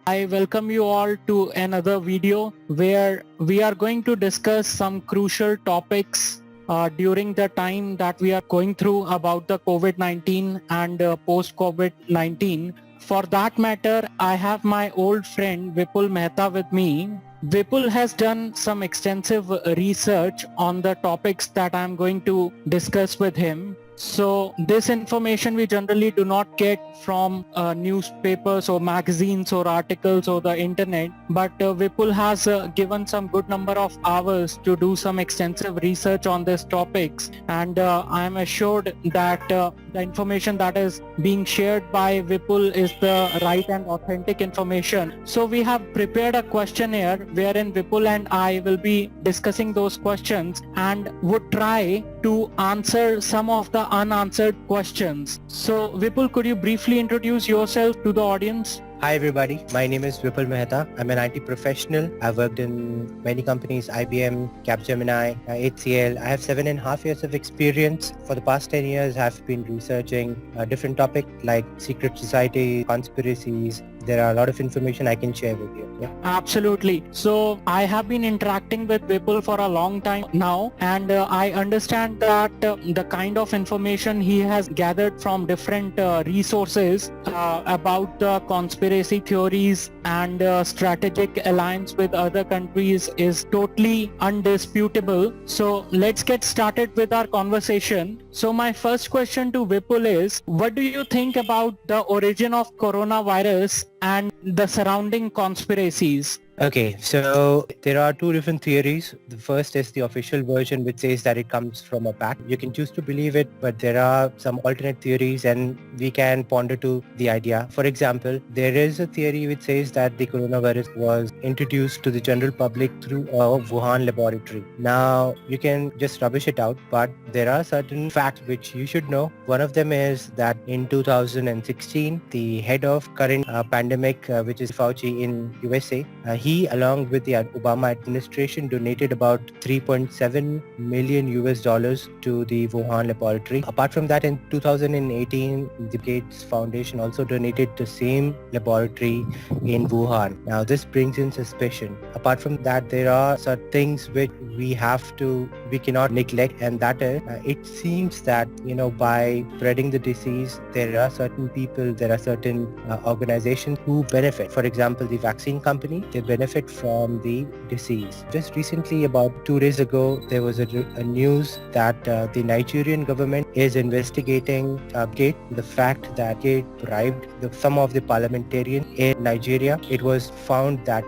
I welcome you all to another video where we are going to discuss some crucial topics during the time that we are going through about the COVID-19 and post-COVID-19. For that matter, I have my old friend Vipul Mehta with me. Vipul has done some extensive research on the topics that I'm going to discuss with him. So this information we generally do not get from newspapers or magazines or articles or the internet, but Vipul has given some good number of hours to do some extensive research on these topics, and I am assured that the information that is being shared by Vipul is the right and authentic information. So we have prepared a questionnaire wherein Vipul and I will be discussing those questions and would try to answer some of the unanswered questions. So Vipul, could you briefly introduce yourself to the audience? Hi everybody, my name is Vipul Mehta. I'm an IT professional. I've worked in many companies, IBM, Capgemini, HCL. I have 7.5 years of experience. For the past 10 years, I've been researching different topics like secret society, conspiracies. There are a lot of information I can share with you. Yeah. Absolutely. So I have been interacting with Vipul for a long time now, and I understand that the kind of information he has gathered from different resources about the conspiracy theories and strategic alliance with other countries is totally undisputable. So let's get started with our conversation. So my first question to Vipul is, what do you think about the origin of coronavirus and the surrounding conspiracies? Okay, so there are two different theories. The first is the official version, which says that it comes from a bat. You can choose to believe it, but there are some alternate theories and we can ponder to the idea. For example, there is a theory which says that the coronavirus was introduced to the general public through a Wuhan laboratory. Now, you can just rubbish it out, but there are certain facts which you should know. One of them is that in 2016, the head of current pandemic, which is Fauci in USA, he, along with the Obama administration, donated about 3.7 million US dollars to the Wuhan laboratory. Apart from that, in 2018, the Gates Foundation also donated the same laboratory in Wuhan. Now, this brings in suspicion. Apart from that, there are certain things which we cannot neglect, and that is, it seems that, by spreading the disease, there are certain people, there are certain organizations who benefit. For example, the vaccine company, they benefit from the disease. Just recently, about 2 days ago, there was a news that the Nigerian government is investigating the fact that Gate bribed some of the parliamentarians in Nigeria. It was found that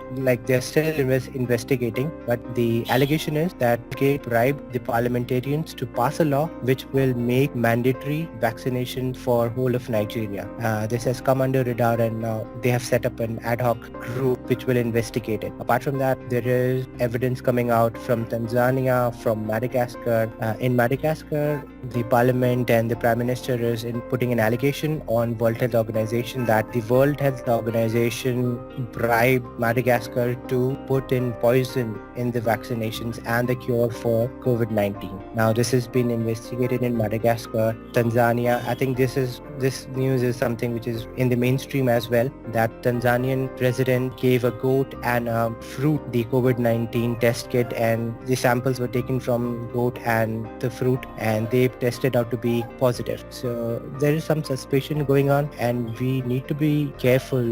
they're still investigating, but the allegation is that Gate bribed the parliamentarians to pass a law which will make mandatory vaccination for whole of Nigeria. This has come under radar, and now they have set up an ad hoc group which will investigate it. Apart from that, there is evidence coming out from Tanzania, from Madagascar. In Madagascar, the parliament and the prime minister is putting an allegation on World Health Organization that the World Health Organization bribed Madagascar to put in poison in the vaccinations and the cure for COVID-19. Now, this has been investigated in Madagascar, Tanzania. I think this news is something which is in the mainstream as well, that Tanzanian president gave a goat and fruit the COVID-19 test kit, and the samples were taken from goat and the fruit, and they tested out to be positive. So there is some suspicion going on, and we need to be careful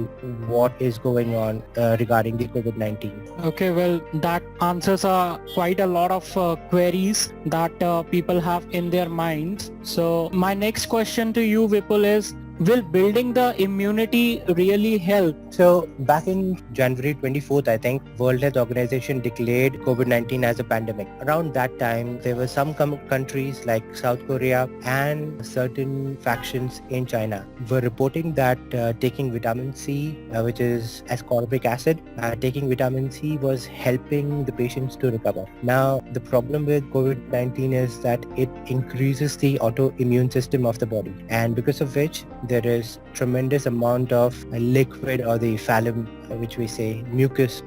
what is going on regarding the COVID-19. Okay, well, that answers quite a lot of queries that people have in their minds. So my next question to you, Vipul, is, will building the immunity really help? So back in January 24th, I think, World Health Organization declared COVID-19 as a pandemic. Around that time, there were some countries like South Korea and certain factions in China were reporting that taking vitamin C, which is ascorbic acid, taking vitamin C was helping the patients to recover. Now, the problem with COVID-19 is that it increases the autoimmune system of the body, and because of which there is tremendous amount of liquid or the phlegm, which we say mucus,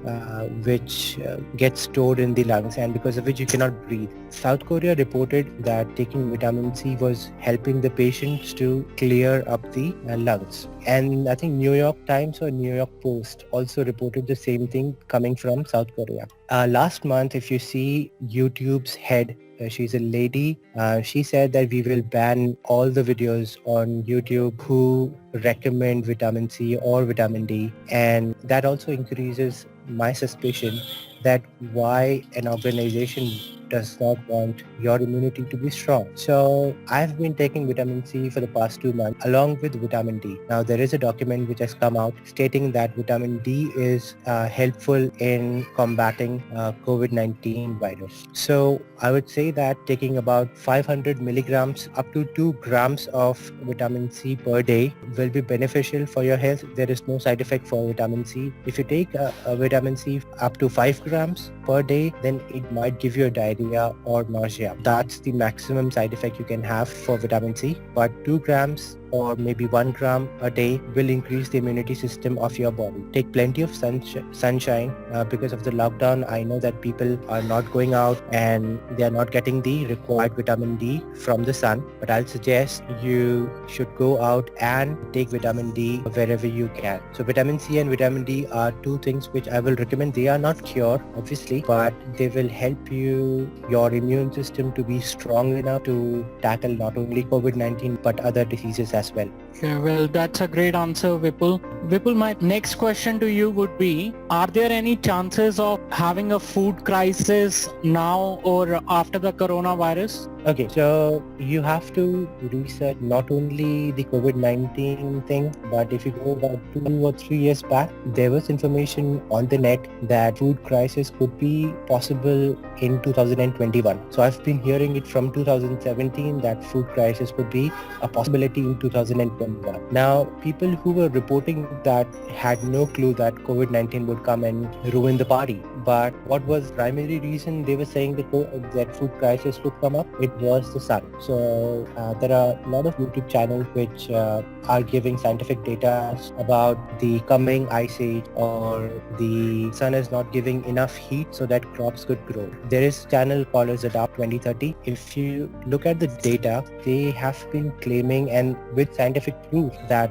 which gets stored in the lungs, and because of which you cannot breathe. South Korea reported that taking vitamin C was helping the patients to clear up the lungs. And I think New York Times or New York Post also reported the same thing coming from South Korea. Last month, if you see YouTube's head, she's a lady. She said that we will ban all the videos on YouTube who recommend vitamin C or vitamin D. And that also increases my suspicion that why an organization does not want your immunity to be strong. So I've been taking vitamin C for the past 2 months along with vitamin D. Now there is a document which has come out stating that vitamin D is helpful in combating COVID-19 virus. So I would say that taking about 500 milligrams up to 2 grams of vitamin C per day will be beneficial for your health. There is no side effect for vitamin C. If you take a vitamin C up to 5 grams per day, then it might give you a diarrhea or nausea. That's the maximum side effect you can have for vitamin C. But 2 grams or maybe 1 gram a day will increase the immunity system of your body. Take plenty of sunshine. Because of the lockdown, I know that people are not going out and they are not getting the required vitamin D from the sun. But I'll suggest you should go out and take vitamin D wherever you can. So vitamin C and vitamin D are two things which I will recommend. They are not cure, obviously, but they will help your immune system to be strong enough to tackle not only COVID-19 but other diseases as well. Okay, well, that's a great answer, Vipul. Vipul, my next question to you would be, are there any chances of having a food crisis now or after the coronavirus? Okay, so you have to research not only the COVID-19 thing, but if you go about 2 or 3 years back, there was information on the net that food crisis could be possible in 2021. So I've been hearing it from 2017 that food crisis could be a possibility in 2021. Now, people who were reporting that had no clue that COVID-19 would come and ruin the party. But what was primary reason they were saying that food crisis could come up? It was the sun. So there are a lot of YouTube channels which are giving scientific data about the coming ice age, or the sun is not giving enough heat so that crops could grow. There is a channel called as Adapt 2030. If you look at the data, they have been claiming, and with scientific proof, that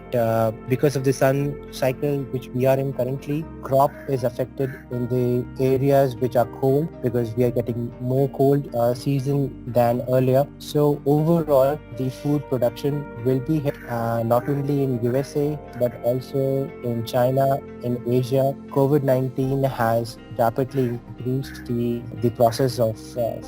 because of the sun cycle which we are in currently, crop is affected in the areas which are cold, because we are getting more cold season than earlier. So overall, the food production will be hit, not only in USA but also in China, in Asia. COVID-19 has rapidly increased the process of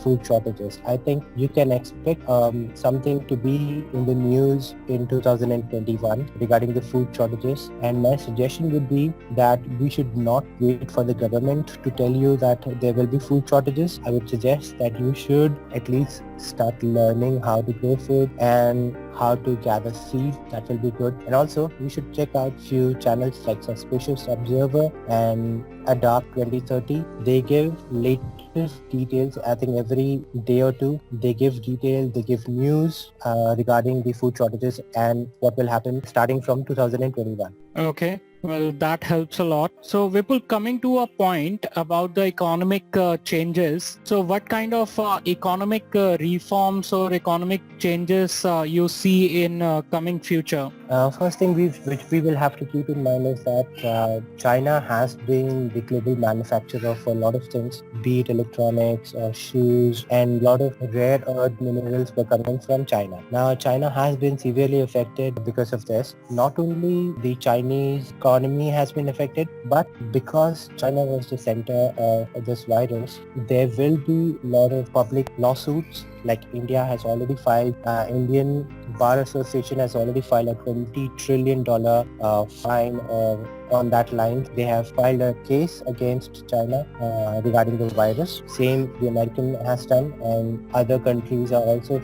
food shortages. I think you can expect something to be in the news in 2021 regarding the food shortages, and my suggestion would be that we should not wait for the government to tell you that there will be food shortages. I would suggest that you should at least start learning how to grow food and how to gather seeds. That will be good. And also you should check out few channels like Suspicious Observer and Adapt 2030. They give latest details. I think every day or two they give detail, they give news regarding the food shortages and what will happen starting from 2021. Okay. Well, that helps a lot. So Vipul, coming to a point about the economic changes. So what kind of economic reforms or economic changes you see in coming future? First thing which we will have to keep in mind is that China has been the global manufacturer of a lot of things, be it electronics or shoes, and a lot of rare earth minerals were coming from China. Now China has been severely affected because of this. Not only the Chinese economy has been affected, but because China was the center of this virus, there will be a lot of public lawsuits. Like India has already filed, Indian Bar Association has already filed a $20 trillion fine or on that line. They have filed a case against China regarding the virus. Same the American has done, and other countries are also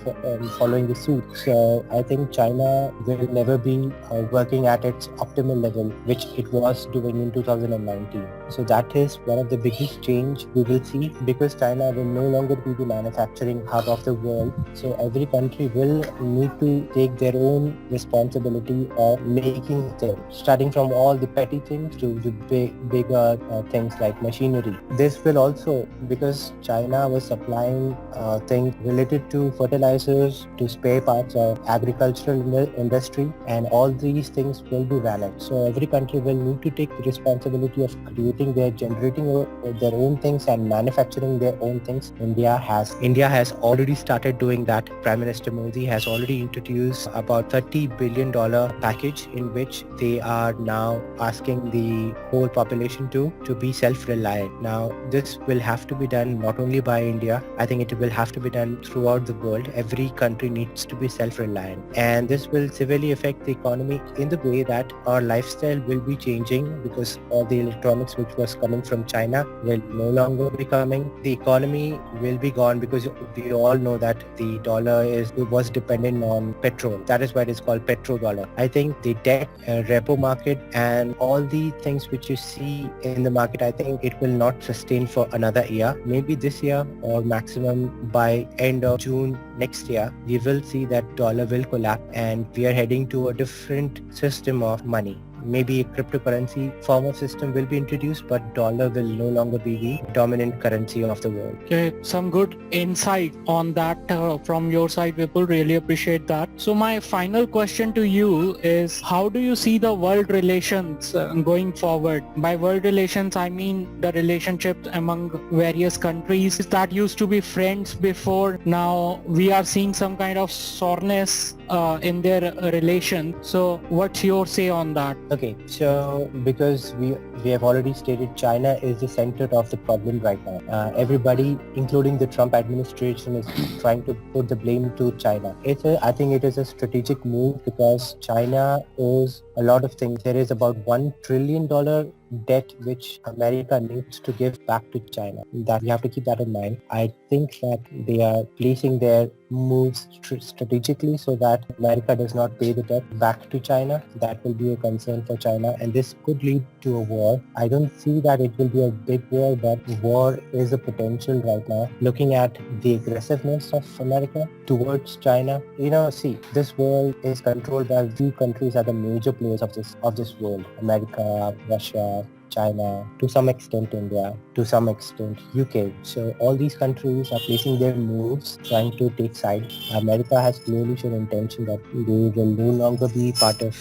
following the suit. So I think China will never be working at its optimal level, which it was doing in 2019. So that is one of the biggest change we will see, because China will no longer be the manufacturing hub of the world. So every country will need to take their own responsibility of making things, starting from all the petty things to the bigger things like machinery. This will also, because China was supplying things related to fertilizers, to spare parts of agricultural industry, and all these things will be valid. So every country will need to take the responsibility of generating their own things and manufacturing their own things. India has already started doing that. Prime Minister Modi has already introduced about $30 billion package, in which they are now asking the whole population to be self-reliant. Now this will have to be done not only by India. I think it will have to be done throughout the world. Every country needs to be self-reliant, and this will severely affect the economy in the way that our lifestyle will be changing, because all the electronics which was coming from China will no longer be coming. The economy will be gone, because we all know that the dollar was dependent on petrol. That is why it is called petrodollar. I think the debt, repo market, and all the things which you see in the market, I think it will not sustain for another year. Maybe this year, or maximum by end of June next year, we will see that dollar will collapse, and we are heading to a different system of money. Maybe a cryptocurrency form of system will be introduced, but dollar will no longer be the dominant currency of the world. Okay, some good insight on that from your side, Vipul. Really appreciate that. So my final question to you is, how do you see the world relations going forward? By world relations, I mean the relationships among various countries that used to be friends before. Now we are seeing some kind of soreness in their relation. So what's your say on that? Okay, so because we have already stated, China is the center of the problem right now. Everybody, including the Trump administration, is trying to put the blame to China. I think it is a strategic move, because China owes a lot of things. There is about $1 trillion debt which America needs to give back to China. That we have to keep that in mind. I think that they are placing their moves strategically so that America does not pay the debt back to China. That will be a concern for China, and this could lead to a war. I don't see that it will be a big war, but war is a potential right now. Looking at the aggressiveness of America towards China, see, this world is controlled by few countries that are the major players of this world: America, Russia, China, to some extent India, to some extent UK. So all these countries are placing their moves, trying to take sides. America has clearly shown intention that they will no longer be part of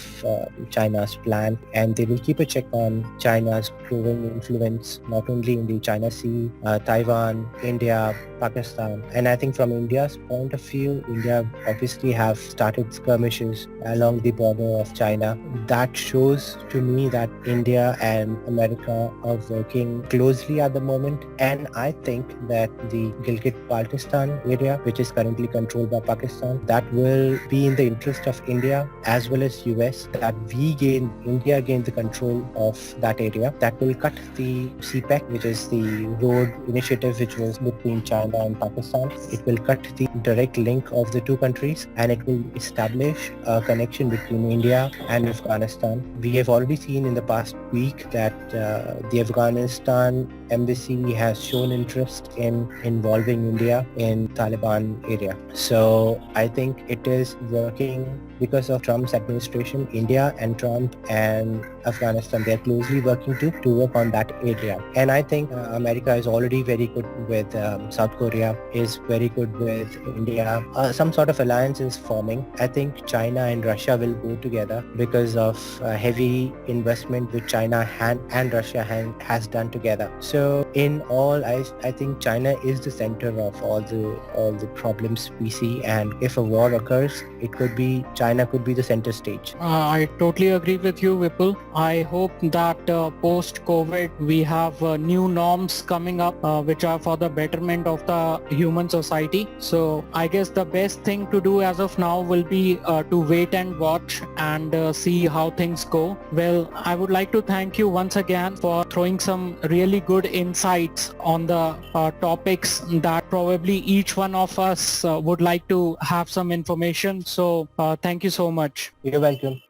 China's plan, and they will keep a check on China's growing influence, not only in the China Sea, Taiwan, India, Pakistan. And I think from India's point of view, India obviously have started skirmishes along the border of China. That shows to me that India and America are working closely at the moment, and I think that the Gilgit-Baltistan area, which is currently controlled by Pakistan, that will be in the interest of India as well as US, that India gain the control of that area. That will cut the CPEC, which is the road initiative which was between China and Pakistan. It will cut the direct link of the two countries, and it will establish a connection between India and Afghanistan. We have already seen in the past week that the Afghanistan embassy has shown interest in involving India in Taliban area. So I think it is working because of Trump's administration. India and Trump and Afghanistan, they're closely working to work on that area. And I think America is already very good with South Korea, is very good with India. Some sort of alliance is forming. I think China and Russia will go together because of heavy investment which China and Russia has done together. So in all, I think China is the center of all the problems we see, and if a war occurs, it could be China could be the center stage. I totally agree with you, Vipul. I hope that post-COVID we have new norms coming up which are for the betterment of the human society. So I guess the best thing to do as of now will be to wait and watch and see how things go. Well, I would like to thank you once again for throwing some really good insights on the topics that probably each one of us would like to have some information. So thank you so much. You're welcome.